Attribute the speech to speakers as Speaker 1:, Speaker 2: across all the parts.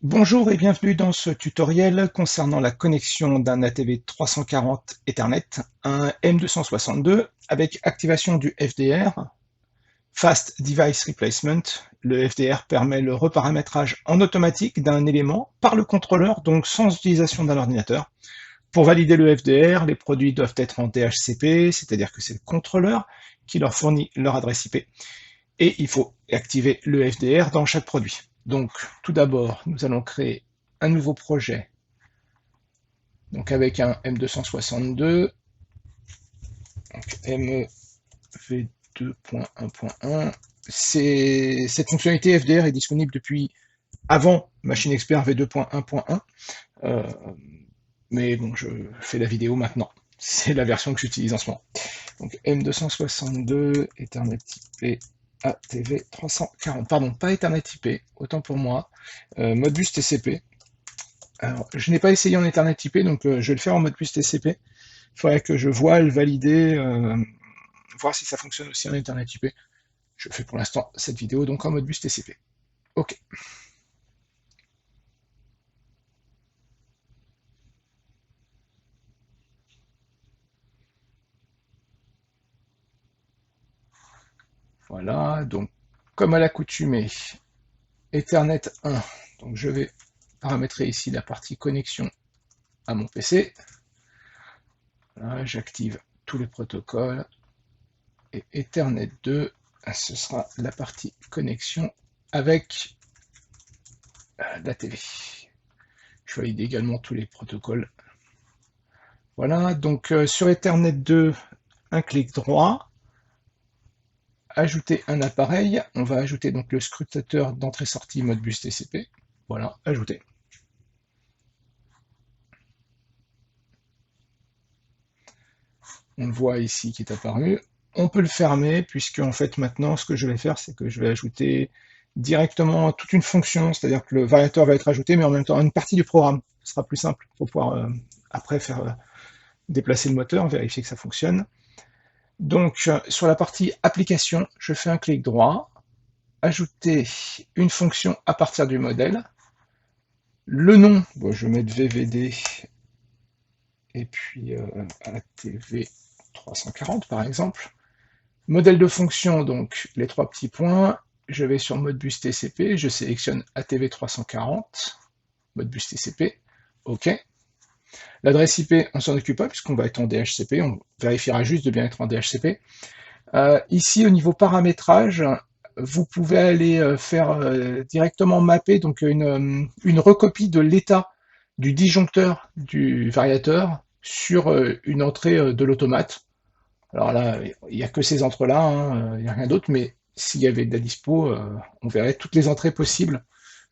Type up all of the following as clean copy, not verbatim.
Speaker 1: Bonjour et bienvenue dans ce tutoriel concernant la connexion d'un ATV340 Ethernet à un M262 avec activation du FDR, Fast Device Replacement. Le FDR permet le reparamétrage en automatique d'un élément par le contrôleur, donc sans utilisation d'un ordinateur. Pour valider le FDR, les produits doivent être en DHCP, c'est-à-dire que c'est le contrôleur qui leur fournit leur adresse IP. Et il faut activer le FDR dans chaque produit. Donc, tout d'abord, nous allons créer un nouveau projet, donc avec un M262, donc MEV2.1.1. Cette fonctionnalité FDR est disponible depuis avant Machine Expert V2.1.1, mais bon, je fais la vidéo maintenant. C'est la version que j'utilise en ce moment. Donc M262, Ethernet IP, ATV340, pardon, pas Ethernet IP, autant pour moi, Modbus TCP. Alors, je n'ai pas essayé en Ethernet IP, donc je vais le faire en Modbus TCP. Il faudrait que je voie le valider, voir si ça fonctionne aussi en Ethernet IP. Je fais pour l'instant cette vidéo donc en Modbus TCP. Ok. Voilà, donc comme à l'accoutumée, Ethernet 1. Donc je vais paramétrer ici la partie connexion à mon PC. Voilà, j'active tous les protocoles. Et Ethernet 2, ce sera la partie connexion avec la TV. Je valide également tous les protocoles. Voilà, donc sur Ethernet 2, un clic droit, ajouter un appareil, on va ajouter donc le scrutateur d'entrée-sortie Modbus TCP. Voilà, ajouter. On le voit ici qui est apparu. On peut le fermer, puisque en fait maintenant ce que je vais faire, c'est que je vais ajouter directement toute une fonction, c'est-à-dire que le variateur va être ajouté, mais en même temps une partie du programme. Ce sera plus simple pour pouvoir après faire déplacer le moteur, vérifier que ça fonctionne. Donc sur la partie application, je fais un clic droit, ajouter une fonction à partir du modèle. Le nom, bon, je vais mettre VVD et puis ATV 340 par exemple. Modèle de fonction, donc les trois petits points. Je vais sur Modbus TCP, je sélectionne ATV 340, Modbus TCP, OK. L'adresse IP, on s'en occupe pas puisqu'on va être en DHCP, on vérifiera juste de bien être en DHCP. Ici, au niveau paramétrage, vous pouvez aller faire directement mapper donc une recopie de l'état du disjoncteur du variateur sur une entrée de l'automate. Alors là, il n'y a que ces entrées-là, hein, il n'y a rien d'autre, mais s'il y avait de la dispo, on verrait toutes les entrées possibles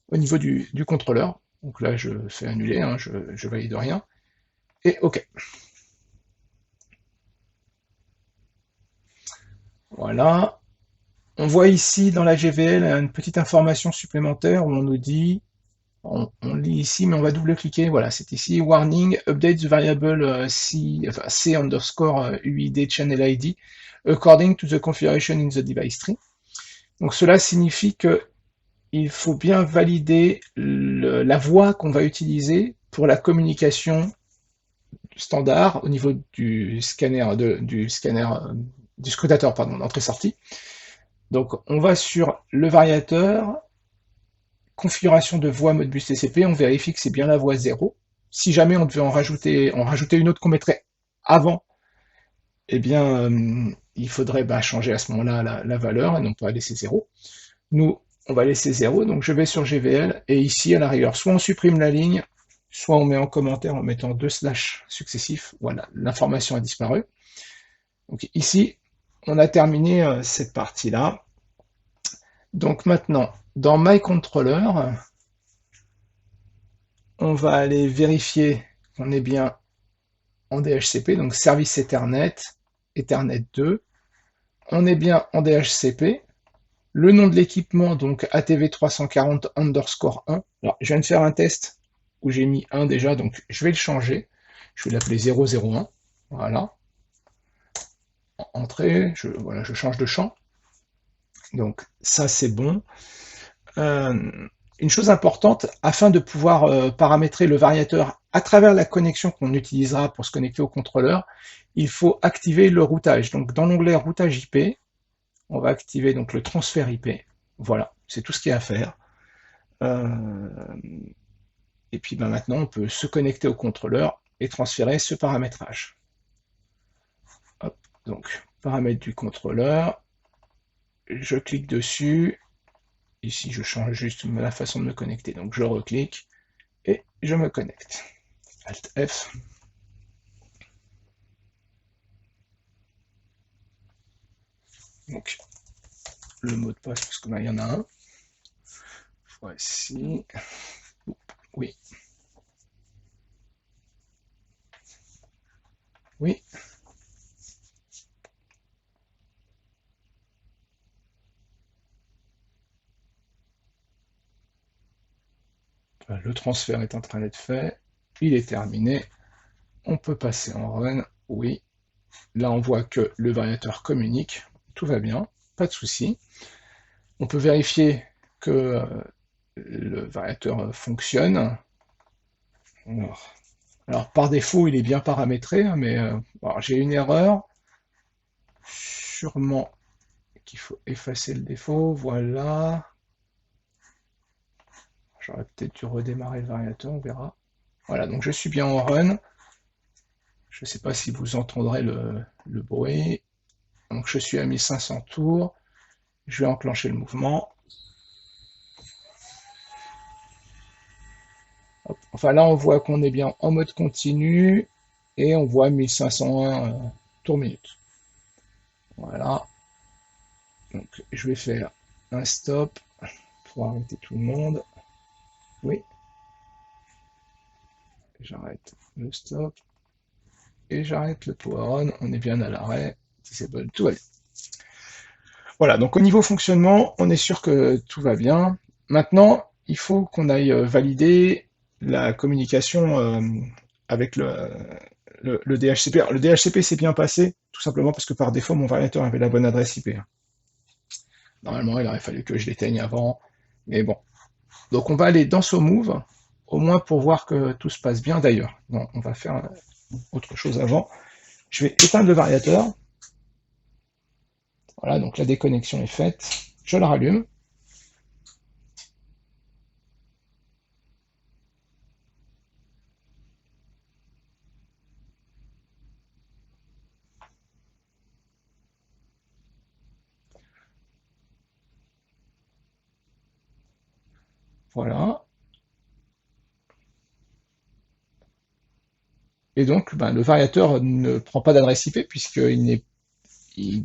Speaker 1: au niveau du contrôleur. Donc là, je fais annuler, hein, je valide rien. Et OK. Voilà. On voit ici dans la GVL une petite information supplémentaire où on nous dit, on lit ici, mais on va double-cliquer, voilà, c'est ici, warning, update the variable C underscore UID channel ID according to the configuration in the device tree. Donc cela signifie que il faut bien valider la voie qu'on va utiliser pour la communication standard au niveau du scanner, du scrutateur, pardon, d'entrée-sortie. Donc on va sur le variateur, configuration de voie Modbus TCP, on vérifie que c'est bien la voie 0. Si jamais on devait en rajouter une autre qu'on mettrait avant, eh bien il faudrait changer à ce moment-là la valeur et non pas laisser 0. Nous, on va laisser 0, donc je vais sur GVL, et ici, à la rigueur, soit on supprime la ligne, soit on met en commentaire en mettant 2 slash successifs, voilà, l'information a disparu. Donc ici, on a terminé cette partie-là. Donc maintenant, dans MyController, on va aller vérifier qu'on est bien en DHCP, donc service Ethernet, Ethernet 2, on est bien en DHCP, le nom de l'équipement, donc ATV340 underscore 1. Alors, je viens de faire un test où j'ai mis 1 déjà, donc je vais le changer. Je vais l'appeler 001. Voilà. Entrée, voilà, je change de champ. Donc, ça, c'est bon. une chose importante, afin de pouvoir paramétrer le variateur à travers la connexion qu'on utilisera pour se connecter au contrôleur, il faut activer le routage. Donc dans l'onglet routage IP, on va activer donc le transfert IP. Voilà, c'est tout ce qu'il y a à faire. Et puis maintenant, on peut se connecter au contrôleur et transférer ce paramétrage. Hop, donc paramètres du contrôleur, je clique dessus. Ici, je change juste la façon de me connecter. Donc je reclique et je me connecte. Alt F. Donc le mot de passe, parce que là, il y en a un. Voici. Oui. Oui. Le transfert est en train d'être fait. Il est terminé. On peut passer en run. Oui. Là, on voit que le variateur communique. Tout va bien. Pas de souci. On peut vérifier que le variateur fonctionne. Alors, par défaut, il est bien paramétré, hein, mais j'ai une erreur. Sûrement qu'il faut effacer le défaut. Voilà. J'aurais peut-être dû redémarrer le variateur, on verra. Voilà, donc je suis bien en run. Je ne sais pas si vous entendrez le bruit. Donc je suis à 1500 tours. Je vais enclencher le mouvement. Hop. Enfin là, on voit qu'on est bien en mode continu et on voit 1501 tours minutes. Voilà. Donc je vais faire un stop pour arrêter tout le monde. Oui. J'arrête le stop. Et j'arrête le power on. On est bien à l'arrêt. Disable, tout va bien. Voilà, donc au niveau fonctionnement, on est sûr que tout va bien. Maintenant, il faut qu'on aille valider la communication avec le DHCP. Alors, le DHCP s'est bien passé, tout simplement parce que par défaut, mon variateur avait la bonne adresse IP. Normalement, il aurait fallu que je l'éteigne avant, mais bon. Donc on va aller dans SoMove, au moins pour voir que tout se passe bien. D'ailleurs, non, on va faire autre chose avant. Je vais éteindre le variateur. Voilà, donc la déconnexion est faite. Je le rallume. Voilà. Et donc, le variateur ne prend pas d'adresse IP puisqu'il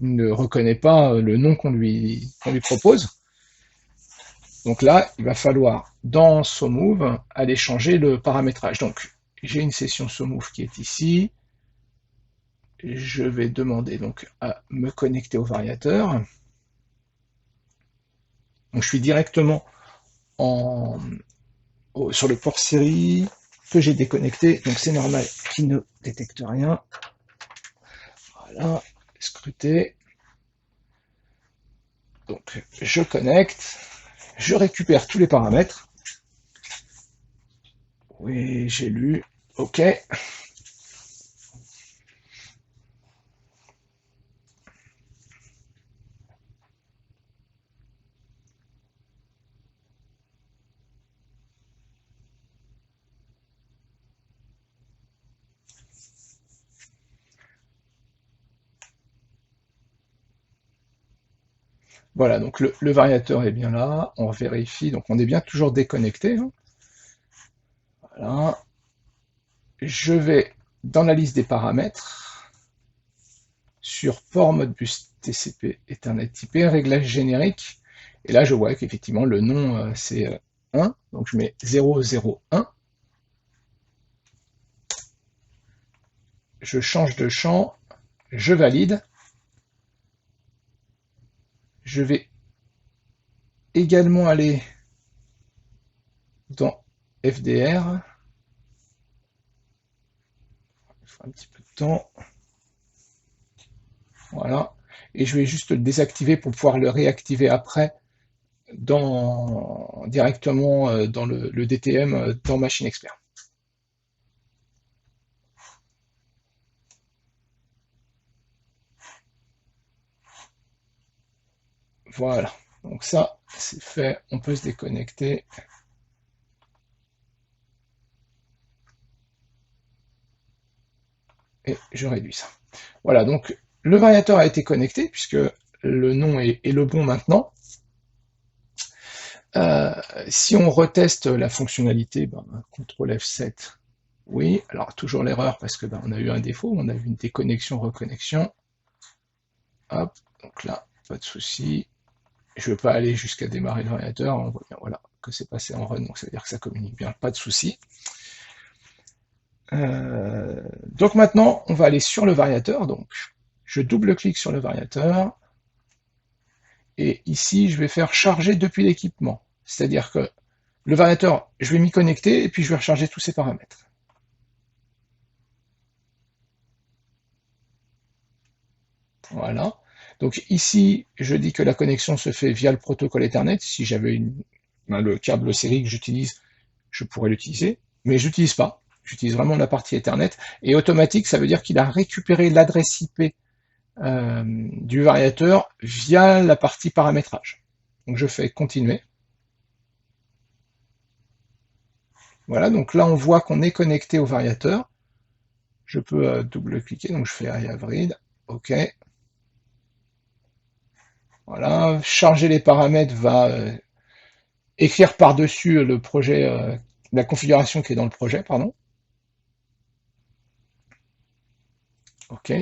Speaker 1: ne reconnaît pas le nom qu'on lui propose. Donc là, il va falloir, dans SoMove, aller changer le paramétrage. Donc, j'ai une session SoMove qui est ici. Je vais demander donc à me connecter au variateur. Donc, je suis directement sur le port Siri que j'ai déconnecté. Donc, c'est normal qu'il ne détecte rien. Voilà, scruter. Donc, je connecte. Je récupère tous les paramètres. Oui, j'ai lu. OK. Voilà, donc le variateur est bien là. On vérifie. Donc, on est bien toujours déconnecté. Hein. Voilà. Je vais dans la liste des paramètres sur port Modbus TCP Ethernet IP, réglage générique. Et là, je vois qu'effectivement, le nom, c'est 1. Donc, je mets 001. Je change de champ. Je valide. Je vais également aller dans FDR. Il faut un petit peu de temps. Voilà. Et je vais juste le désactiver pour pouvoir le réactiver après directement dans le DTM dans Machine Expert. Voilà, donc ça c'est fait, on peut se déconnecter. Et je réduis ça. Voilà, donc le variateur a été connecté, puisque le nom est le bon maintenant. Si on reteste la fonctionnalité, CTRL F7, oui, alors toujours l'erreur parce que on a eu un défaut, on a eu une déconnexion, reconnexion. Hop, donc là, pas de souci. Je ne veux pas aller jusqu'à démarrer le variateur, on voit bien voilà, que c'est passé en run, donc ça veut dire que ça communique bien, pas de souci. Donc maintenant, on va aller sur le variateur, donc je double-clique sur le variateur, et ici, je vais faire charger depuis l'équipement. C'est-à-dire que le variateur, je vais m'y connecter, et puis je vais recharger tous ses paramètres. Voilà. Donc ici, je dis que la connexion se fait via le protocole Ethernet. Si j'avais le câble série que j'utilise, je pourrais l'utiliser, mais je n'utilise pas. J'utilise vraiment la partie Ethernet. Et automatique, ça veut dire qu'il a récupéré l'adresse IP du variateur via la partie paramétrage. Donc je fais continuer. Voilà, donc là on voit qu'on est connecté au variateur. Je peux double-cliquer, donc je fais iAvread, OK. Voilà, charger les paramètres va écrire par-dessus le projet, la configuration qui est dans le projet, pardon. OK.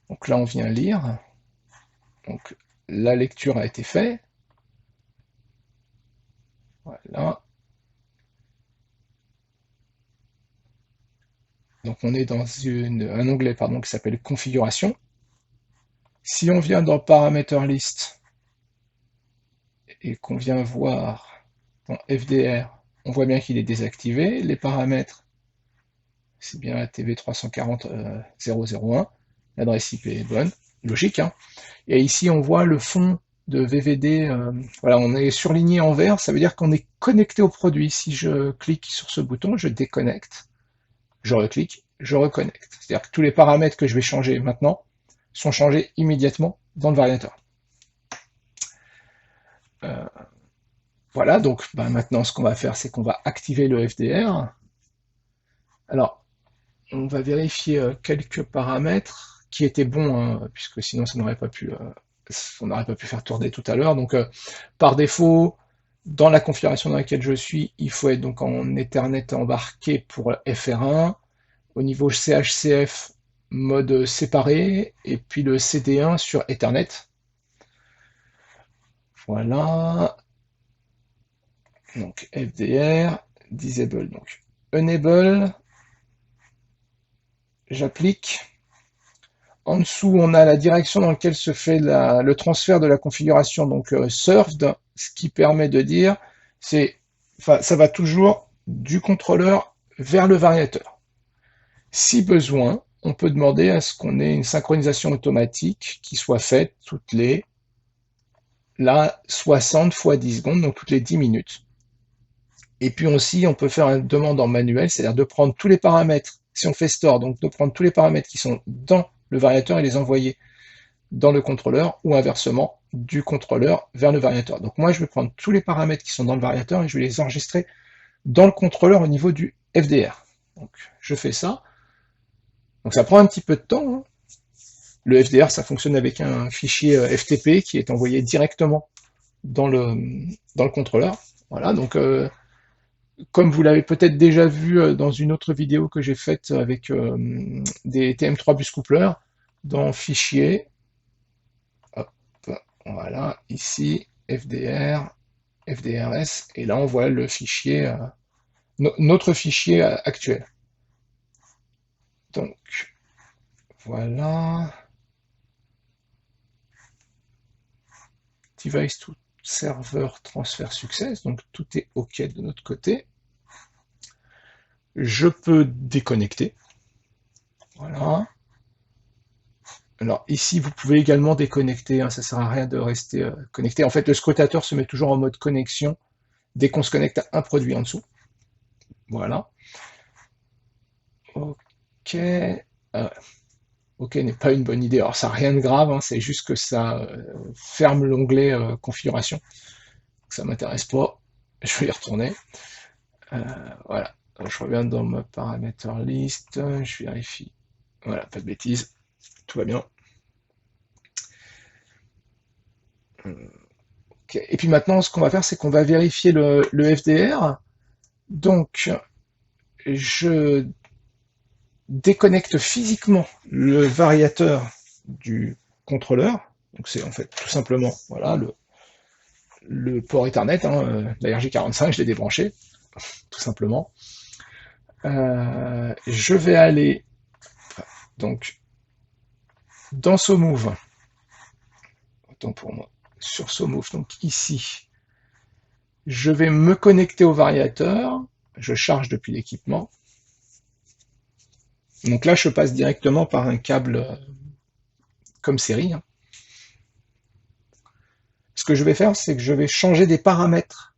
Speaker 1: Donc là on vient lire. Donc la lecture a été faite. Voilà. Donc on est dans un onglet qui s'appelle configuration. Si on vient dans Parameter List et qu'on vient voir dans FDR, on voit bien qu'il est désactivé. Les paramètres, c'est bien la TV340.001. L'adresse IP est bonne, logique. Hein. Et ici, on voit le fond de VVD. Voilà, on est surligné en vert, ça veut dire qu'on est connecté au produit. Si je clique sur ce bouton, je déconnecte. Je reclique, je reconnecte. C'est-à-dire que tous les paramètres que je vais changer maintenant sont changés immédiatement dans le variateur. Voilà, donc maintenant ce qu'on va faire, c'est qu'on va activer le FDR. Alors, on va vérifier quelques paramètres qui étaient bons, hein, puisque sinon ça n'aurait pas pu, on n'aurait pas pu faire tourner tout à l'heure. Donc, par défaut, dans la configuration dans laquelle je suis, il faut être donc en Ethernet embarqué pour FR1. Au niveau CHCF, mode séparé, et puis le CD1 sur Ethernet. Voilà. Donc FDR, disable, donc enable, j'applique. En dessous, on a la direction dans laquelle se fait le transfert de la configuration, donc served, ce qui permet de dire, ça va toujours du contrôleur vers le variateur. Si besoin, on peut demander à ce qu'on ait une synchronisation automatique qui soit faite toutes les 60 fois 10 secondes, donc toutes les 10 minutes. Et puis aussi, on peut faire une demande en manuel, c'est-à-dire de prendre tous les paramètres, si on fait store, donc de prendre tous les paramètres qui sont dans le variateur et les envoyer dans le contrôleur, ou inversement, du contrôleur vers le variateur. Donc moi, je vais prendre tous les paramètres qui sont dans le variateur et je vais les enregistrer dans le contrôleur au niveau du FDR. Donc je fais ça. Donc ça prend un petit peu de temps. Hein. Le FDR, ça fonctionne avec un fichier FTP qui est envoyé directement dans le contrôleur. Voilà, donc comme vous l'avez peut-être déjà vu dans une autre vidéo que j'ai faite avec des TM3 bus couplers, dans Fichier, hop, voilà, ici, FDR, FDRS, et là on voit le fichier, notre fichier actuel. Donc, voilà. Device to server transfer success, donc tout est OK de notre côté. Je peux déconnecter. Voilà. Alors ici, vous pouvez également déconnecter, hein, ça sert à rien de rester connecté. En fait, le scrutateur se met toujours en mode connexion dès qu'on se connecte à un produit en dessous. Voilà. OK. OK n'est pas une bonne idée. Alors ça n'a rien de grave, hein, c'est juste que ça ferme l'onglet configuration. Ça m'intéresse pas. Je vais y retourner. Voilà. Donc, je reviens dans ma paramètre list. Je vérifie. Voilà, pas de bêtises. Tout va bien. Okay. Et puis maintenant, ce qu'on va faire, c'est qu'on va vérifier le FDR. Donc, je déconnecte physiquement le variateur du contrôleur. Donc c'est en fait tout simplement voilà, le port Ethernet, hein, la RJ45, je l'ai débranché, tout simplement. Je vais aller donc dans SoMove, autant pour moi, sur SoMove, donc ici, je vais me connecter au variateur, je charge depuis l'équipement. Donc là, je passe directement par un câble comme série. Hein. Ce que je vais faire, c'est que je vais changer des paramètres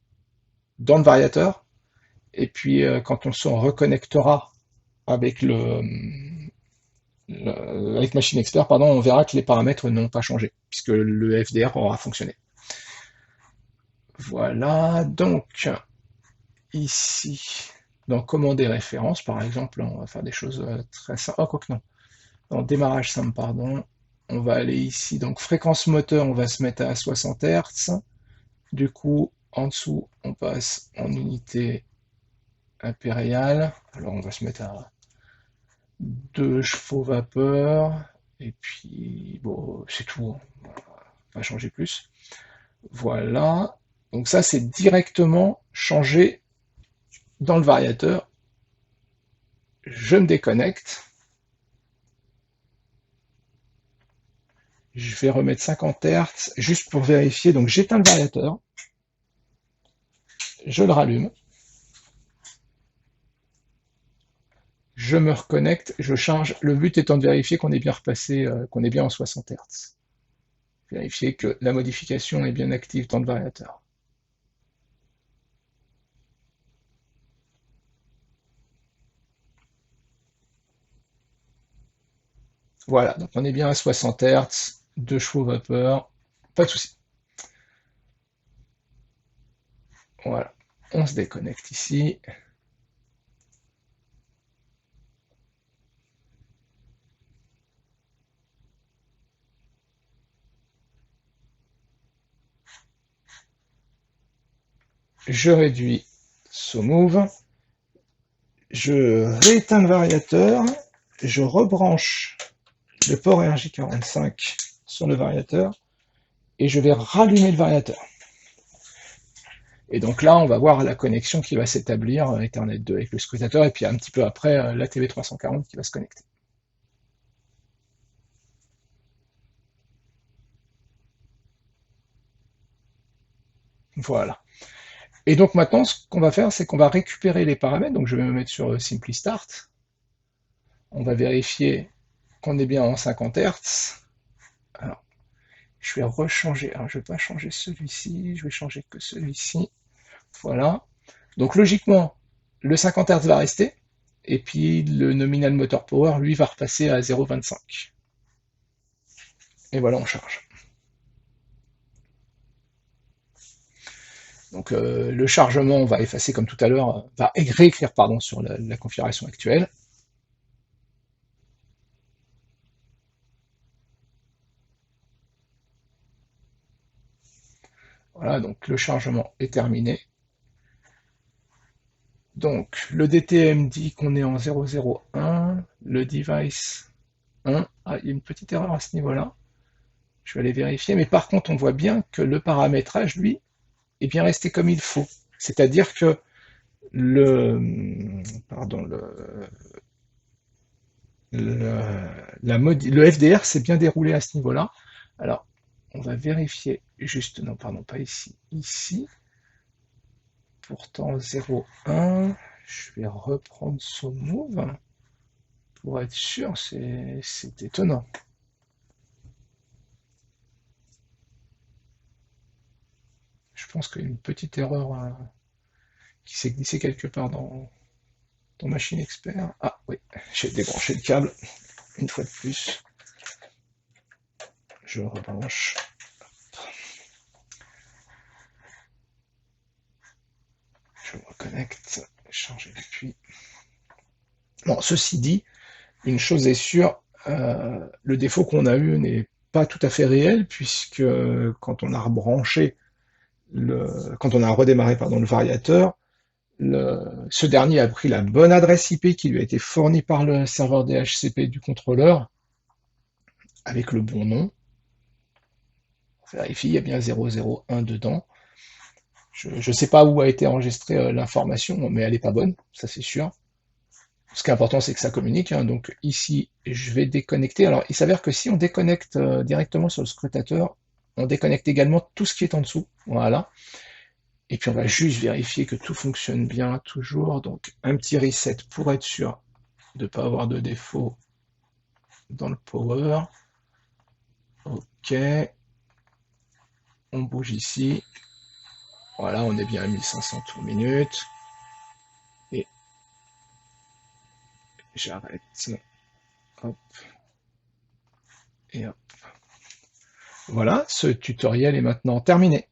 Speaker 1: dans le variateur, et puis quand on se reconnectera avec avec Machine Expert, pardon, on verra que les paramètres n'ont pas changé, puisque le FDR aura fonctionné. Voilà, donc ici, dans commander référence, par exemple, on va faire des choses très simples. Oh, quoique non. Dans démarrage simple, pardon, on va aller ici, donc fréquence moteur, on va se mettre à 60 Hz. Du coup, en dessous, on passe en unité impériale. Alors, on va se mettre à 2 chevaux vapeur. Et puis, bon, c'est tout. On va pas changer plus. Voilà. Donc ça, c'est directement changé dans le variateur. Je me déconnecte. Je vais remettre 50 Hz juste pour vérifier. Donc j'éteins le variateur. Je le rallume. Je me reconnecte, je charge. Le but étant de vérifier qu'on est bien repassé, qu'on est bien en 60 Hz. Vérifier que la modification est bien active dans le variateur. Voilà, donc on est bien à 60 Hz, 2 chevaux vapeur, pas de souci. Voilà, on se déconnecte ici. Je réduis SoMove. Je rééteins le variateur. Je rebranche le port RJ45 sur le variateur. Et je vais rallumer le variateur. Et donc là, on va voir la connexion qui va s'établir Ethernet 2 avec le scrutateur, et puis un petit peu après, la TV340 qui va se connecter. Voilà. Et donc maintenant, ce qu'on va faire, c'est qu'on va récupérer les paramètres. Donc je vais me mettre sur Simply Start. On va vérifier qu'on est bien en 50 Hz. Alors, je vais rechanger. Alors, je ne vais pas changer celui-ci, je vais changer que celui-ci. Voilà. Donc logiquement, le 50 Hz va rester, et puis le nominal motor power, lui, va repasser à 0,25. Et voilà, on charge. Donc le chargement, on va effacer comme tout à l'heure, va réécrire pardon, sur la configuration actuelle. Voilà, donc le chargement est terminé. Donc le DTM dit qu'on est en 001, le device 1. Ah, il y a une petite erreur à ce niveau-là. Je vais aller vérifier, mais par contre on voit bien que le paramétrage, lui, est bien resté comme il faut. C'est-à-dire que le FDR s'est bien déroulé à ce niveau-là. Alors, on va vérifier juste, non, pardon, pas ici, ici. Pourtant 0,1. Je vais reprendre son move pour être sûr, c'est étonnant. pense qu'il y a une petite erreur qui s'est glissée quelque part dans Machine Expert. Ah oui, j'ai débranché le câble, une fois de plus. Je le rebranche. Je me reconnecte, changer d'appui. Bon, ceci dit, une chose est sûre, le défaut qu'on a eu n'est pas tout à fait réel, puisque quand on a rebranché, quand on a redémarré pardon, le variateur, ce dernier a pris la bonne adresse IP qui lui a été fournie par le serveur DHCP du contrôleur, avec le bon nom. On vérifie, il y a bien 001 dedans. Je ne sais pas où a été enregistrée l'information, mais elle n'est pas bonne, ça c'est sûr. Ce qui est important, c'est que ça communique. Hein. Donc ici, je vais déconnecter. Alors, il s'avère que si on déconnecte directement sur le scrutateur, on déconnecte également tout ce qui est en dessous. Voilà. Et puis, on va juste vérifier que tout fonctionne bien toujours. Donc, un petit reset pour être sûr de ne pas avoir de défaut dans le power. OK. On bouge ici. Voilà, on est bien à 1500 tours minutes. Et j'arrête. Hop. Et hop. Voilà, ce tutoriel est maintenant terminé.